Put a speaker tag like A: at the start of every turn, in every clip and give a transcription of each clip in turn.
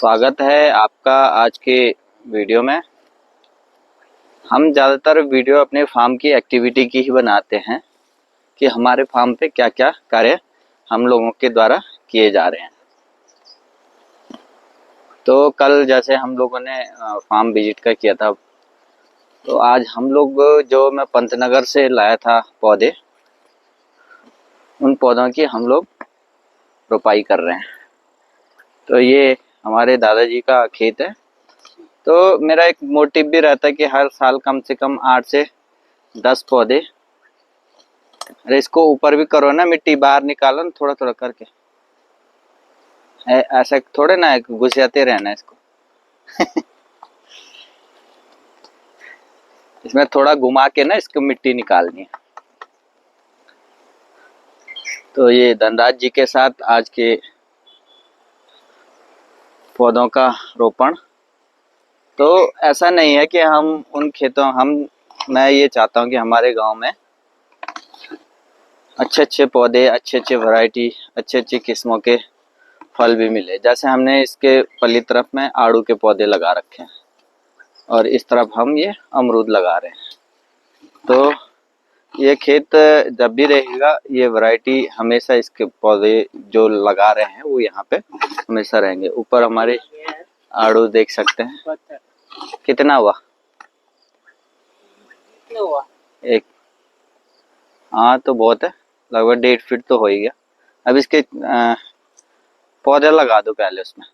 A: स्वागत है आपका आज के वीडियो में। हम ज़्यादातर वीडियो अपने फार्म की एक्टिविटी की ही बनाते हैं कि हमारे फार्म पे क्या क्या कार्य हम लोगों के द्वारा किए जा रहे हैं। तो कल जैसे हम लोगों ने फार्म विजिट का किया था, तो आज हम लोग जो मैं पंतनगर से लाया था पौधे, उन पौधों की हम लोग रोपाई कर रहे हैं। तो ये हमारे दादाजी का खेत है। तो मेरा एक मोटिव भी रहता है कि हर साल कम से कम 8 से 10 पौधे। अरे इसको ऊपर भी करो ना, मिट्टी बाहर निकालो ना थोड़ा थोड़ा करके। ऐसा थोड़े ना घुसाते रहना इसको। इसमें थोड़ा घुमा के ना इसको मिट्टी निकालनी है। तो ये धनराज जी के साथ आज के पौधों का रोपण। तो ऐसा नहीं है कि हम उन खेतों मैं ये चाहता हूँ कि हमारे गांव में अच्छे अच्छे पौधे, अच्छे अच्छे वैरायटी, अच्छे अच्छे किस्मों के फल भी मिले। जैसे हमने इसके पल्ली तरफ में आड़ू के पौधे लगा रखे हैं और इस तरफ हम ये अमरूद लगा रहे हैं। तो ये खेत जब भी रहेगा, ये वैरायटी हमेशा, इसके पौधे जो लगा रहे हैं वो यहाँ पे हमेशा रहेंगे। ऊपर हमारे आड़ू देख सकते हैं। कितना हुआ? एक, हाँ तो बहुत है, लगभग 1.5 फीट तो हो ही गया। अब इसके पौधे लगा दो पहले उसमें।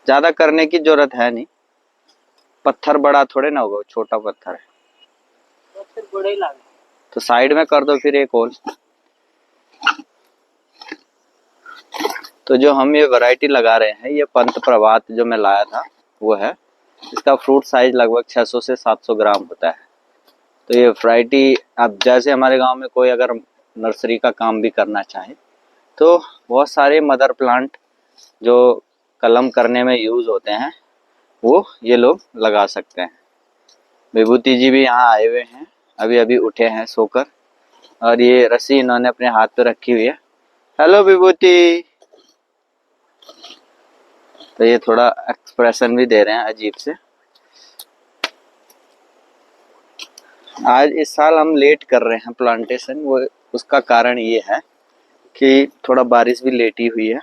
A: ज्यादा करने की जरूरत है नहीं, पत्थर बड़ा थोड़े ना होगा, छोटा पत्थर है। पत्थर बड़ा ही लगा तो साइड में कर दो फिर एक और। तो जो हम ये वैरायटी लगा रहे हैं, ये पंत प्रभात जो मैं लाया था वो है। इसका फ्रूट साइज लगभग 600 से 700 ग्राम होता है। तो ये वैरायटी, अब जैसे हमारे गांव में कोई अगर नर्सरी का काम भी करना चाहे तो बहुत सारे मदर प्लांट जो कलम करने में यूज होते हैं वो ये लोग लगा सकते हैं। विभूति जी भी यहाँ आए हुए हैं, अभी अभी उठे हैं सोकर, और ये रस्सी इन्होंने अपने हाथ पे रखी हुई है। हेलो विभूति। तो ये थोड़ा एक्सप्रेशन भी दे रहे हैं अजीब से। आज इस साल हम लेट कर रहे हैं प्लांटेशन, वो उसका कारण ये है कि थोड़ा बारिश भी लेट ही हुई है।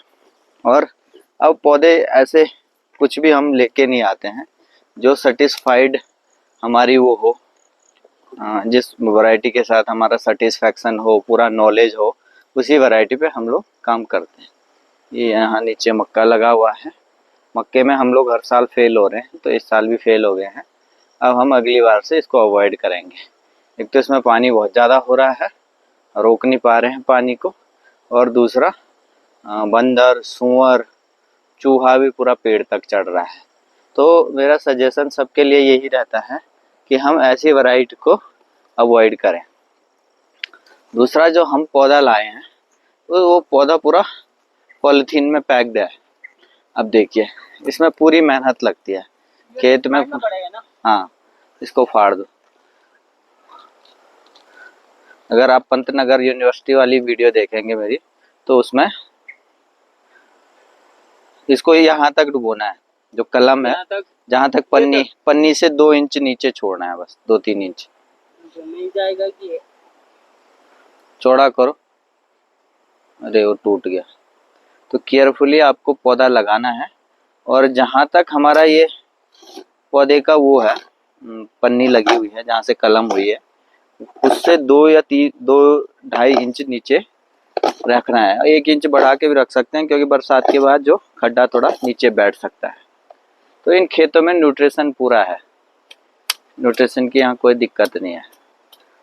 A: और अब पौधे ऐसे कुछ भी हम लेके नहीं आते हैं, जो सेटिस्फाइड हमारी वो हो, जिस वैरायटी के साथ हमारा सेटिस्फैक्शन हो, पूरा नॉलेज हो, उसी वैरायटी पे हम लोग काम करते हैं। ये यहाँ नीचे मक्का लगा हुआ है। मक्के में हम लोग हर साल फेल हो रहे हैं, तो इस साल भी फेल हो गए हैं। अब हम अगली बार से इसको अवॉइड करेंगे। एक तो इसमें पानी बहुत ज़्यादा हो रहा है, रोक नहीं पा रहे हैं पानी को, और दूसरा बंदर, सूअर, चूहा भी पूरा पेड़ तक चढ़ रहा है। तो मेरा सजेशन सबके लिए यही रहता है कि हम ऐसी वैरायटी को अवॉइड करें। दूसरा जो हम पौधा लाए हैं वो पौधा पूरा पॉलीथीन में पैक्ड है। अब देखिए, इसमें पूरी मेहनत लगती है खेत में। हाँ, इसको फाड़ दो। अगर आप पंतनगर यूनिवर्सिटी वाली वीडियो देखेंगे मेरी, तो उसमें इसको यहाँ तक डुबोना है, जो कलम है जहाँ तक पन्नी से 2 इंच नीचे छोड़ना है, बस 2-3 इंच। नहीं जाएगा कि चौड़ा करो। अरे वो टूट गया। तो केयरफुली आपको पौधा लगाना है, और जहाँ तक हमारा ये पौधे का वो है, पन्नी लगी हुई है जहाँ से कलम हुई है, उससे 2-2.5 इंच नीचे रखना है। 1 इंच बढ़ा के भी रख सकते हैं, क्योंकि बरसात के बाद जो खड्डा थोड़ा नीचे बैठ सकता है। तो इन खेतों में न्यूट्रिशन पूरा है, न्यूट्रिशन की यहाँ कोई दिक्कत नहीं है।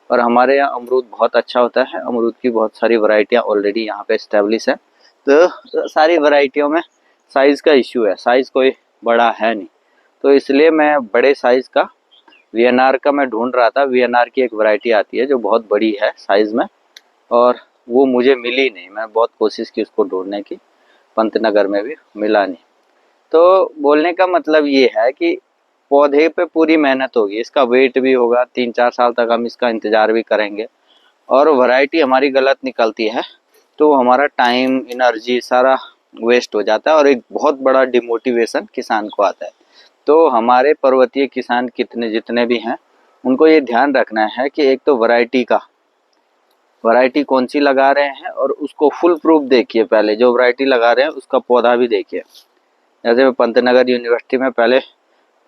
A: और हमारे यहाँ अमरूद बहुत अच्छा होता है। अमरूद की बहुत सारी वैरायटियाँ ऑलरेडी यहाँ पे एस्टेब्लिश है। तो सारी वैरायटियों में साइज़ का इश्यू है, साइज़ कोई बड़ा है नहीं। तो इसलिए मैं बड़े साइज़ का वीएनआर का मैं ढूंढ रहा था। वीएनआर की एक वैरायटी आती है जो बहुत बड़ी है साइज़ में, और वो मुझे मिली नहीं। मैं बहुत कोशिश की उसको ढूंढने की, पंतनगर में भी मिला नहीं। तो बोलने का मतलब ये है कि पौधे पे पूरी मेहनत होगी, इसका वेट भी होगा, 3-4 साल तक हम इसका इंतज़ार भी करेंगे। और वैरायटी हमारी गलत निकलती है तो हमारा टाइम एनर्जी सारा वेस्ट हो जाता है और एक बहुत बड़ा डिमोटिवेशन किसान को आता है। तो हमारे पर्वतीय किसान जितने भी हैं उनको ये ध्यान रखना है कि एक तो वैरायटी कौन सी लगा रहे हैं और उसको फुल प्रूफ देखिए। पहले जो वैरायटी लगा रहे हैं उसका पौधा भी देखिए। जैसे मैं पंतनगर यूनिवर्सिटी में पहले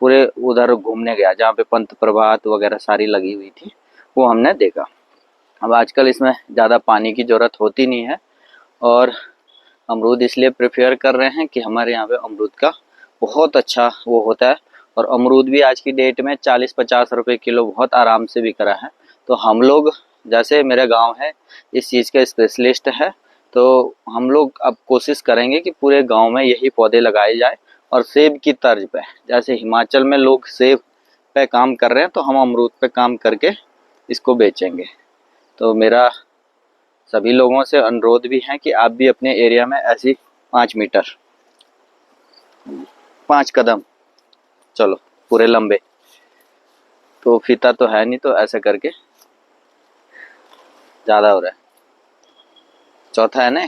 A: पूरे उधर घूमने गया जहाँ पे पंत प्रभात वगैरह सारी लगी हुई थी, वो हमने देखा। अब आजकल इसमें ज़्यादा पानी की ज़रूरत होती नहीं है और अमरूद इसलिए प्रेफर कर रहे हैं कि हमारे यहाँ पे अमरूद का बहुत अच्छा वो होता है और अमरूद भी आज की डेट में 40-50 रुपए किलो बहुत आराम से बिक रहा है। तो हम लोग, जैसे मेरा गांव है इस चीज़ का स्पेशलिस्ट है, तो हम लोग अब कोशिश करेंगे कि पूरे गांव में यही पौधे लगाए जाए और सेब की तर्ज पे, जैसे हिमाचल में लोग सेब पे काम कर रहे हैं तो हम अमरूद पे काम करके इसको बेचेंगे। तो मेरा सभी लोगों से अनुरोध भी है कि आप भी अपने एरिया में ऐसी 5 मीटर 5 कदम चलो पूरे लंबे, तो फीता तो है नहीं तो ऐसे करके ज़्यादा हो रहा है। चौथा है ना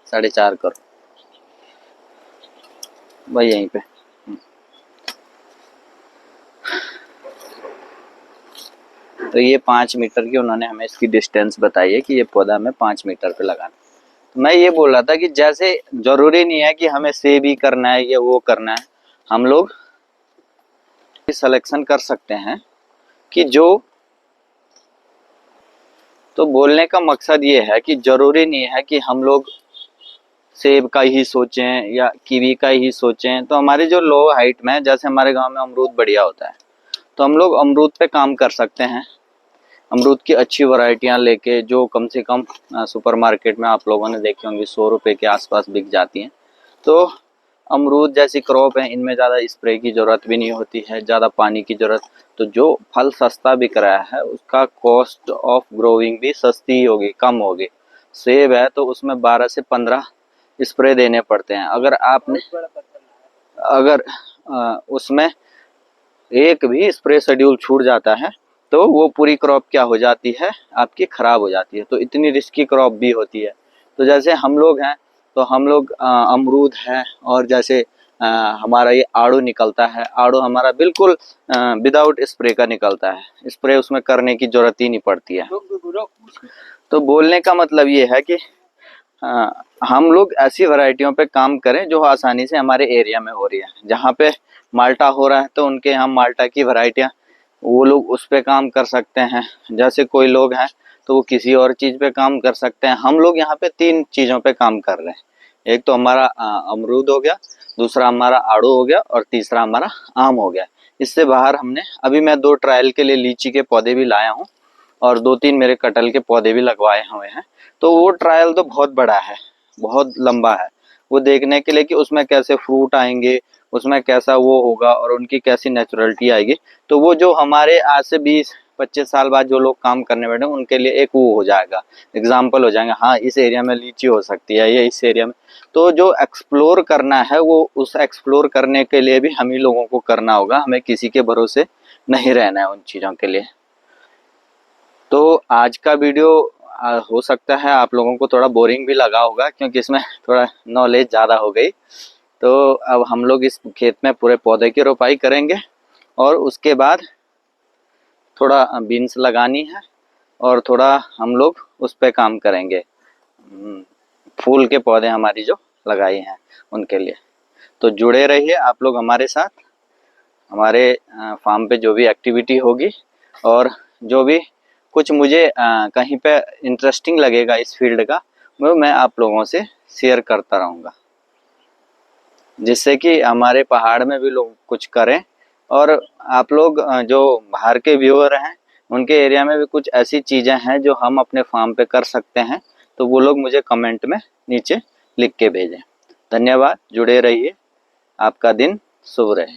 A: 4.5 करो भाई यहीं पे। तो ये 5 मीटर की उन्होंने हमें इसकी डिस्टेंस बताई है कि ये पौधा हमें 5 मीटर पे लगाना। तो मैं ये बोल रहा था कि जैसे जरूरी नहीं है कि हमें सेब ही करना है या वो करना है, हम लोग सिलेक्शन कर सकते हैं कि जो, तो बोलने का मकसद ये है कि जरूरी नहीं है कि हम लोग सेब का ही सोचें या कीवी का ही सोचें। तो हमारे जो लो हाइट में, जैसे हमारे गांव में अमरूद बढ़िया होता है तो हम लोग अमरूद पे काम कर सकते हैं। अमरूद की अच्छी वैरायटियां लेके जो कम से कम सुपरमार्केट में आप लोगों ने देखी होंगी 100 रुपये के आसपास बिक जाती हैं। तो अमरूद जैसी क्रॉप है, इनमें ज़्यादा स्प्रे की ज़रूरत भी नहीं होती है, ज़्यादा पानी की ज़रूरत। तो जो फल सस्ता बिक रहा है उसका कॉस्ट ऑफ ग्रोइंग भी सस्ती होगी, कम होगी। सेब है तो उसमें 12 से 15 स्प्रे देने पड़ते हैं। अगर उसमें एक भी स्प्रे शेड्यूल छूट जाता है तो वो पूरी क्रॉप क्या हो जाती है, आपकी खराब हो जाती है। तो इतनी रिस्की क्रॉप भी होती है। तो जैसे हम लोग हैं तो हम लोग अमरूद है और जैसे हमारा ये आड़ू निकलता है, आड़ू हमारा बिल्कुल विदाउट स्प्रे का निकलता है, स्प्रे उसमें करने की जरूरत ही नहीं पड़ती है। तो बोलने का मतलब ये है कि हम लोग ऐसी वैरायटियों पे काम करें जो आसानी से हमारे एरिया में हो रही है। जहाँ पे माल्टा हो रहा है तो उनके यहाँ माल्टा की वैरायटियाँ वो लोग उस पे काम कर सकते हैं। जैसे कोई लोग हैं तो वो किसी और चीज़ पे काम कर सकते हैं। हम लोग यहाँ पे 3 चीज़ों पे काम कर रहे हैं। एक तो हमारा अमरूद हो गया, दूसरा हमारा आड़ू हो गया और तीसरा हमारा आम हो गया। इससे बाहर हमने अभी मैं 2 ट्रायल के लिए लीची के पौधे भी लाया हूँ और 2-3 मेरे कटहल के पौधे भी लगवाए हुए हैं। तो वो ट्रायल तो बहुत बड़ा है, बहुत लंबा है, वो देखने के लिए कि उसमें कैसे फ्रूट आएंगे, उसमें कैसा वो होगा और उनकी कैसी नेचुरलिटी आएगी। तो वो जो हमारे आज से 20-25 साल बाद जो लोग काम करने बैठे उनके लिए एक वो हो जाएगा, एग्जाम्पल हो जाएगा, हाँ इस एरिया में लीची हो सकती है या इस एरिया में। तो जो एक्सप्लोर करना है वो उस एक्सप्लोर करने के लिए भी हम ही लोगों को करना होगा, हमें किसी के भरोसे नहीं रहना है उन चीज़ों के लिए। तो आज का वीडियो हो सकता है आप लोगों को थोड़ा बोरिंग भी लगा होगा क्योंकि इसमें थोड़ा नॉलेज ज़्यादा हो गई। तो अब हम लोग इस खेत में पूरे पौधे की रोपाई करेंगे और उसके बाद थोड़ा बीन्स लगानी है और थोड़ा हम लोग उस पर काम करेंगे, फूल के पौधे हमारी जो लगाई हैं उनके लिए। तो जुड़े रहिए आप लोग हमारे साथ, हमारे फार्म पे जो भी एक्टिविटी होगी और जो भी कुछ मुझे कहीं पे इंटरेस्टिंग लगेगा इस फील्ड का वो मैं आप लोगों से शेयर करता रहूँगा, जिससे कि हमारे पहाड़ में भी लोग कुछ करें और आप लोग जो बाहर के व्यूअर हैं उनके एरिया में भी कुछ ऐसी चीज़ें हैं जो हम अपने फार्म पे कर सकते हैं तो वो लोग मुझे कमेंट में नीचे लिख के भेजें। धन्यवाद, जुड़े रहिए, आपका दिन शुभ रहे।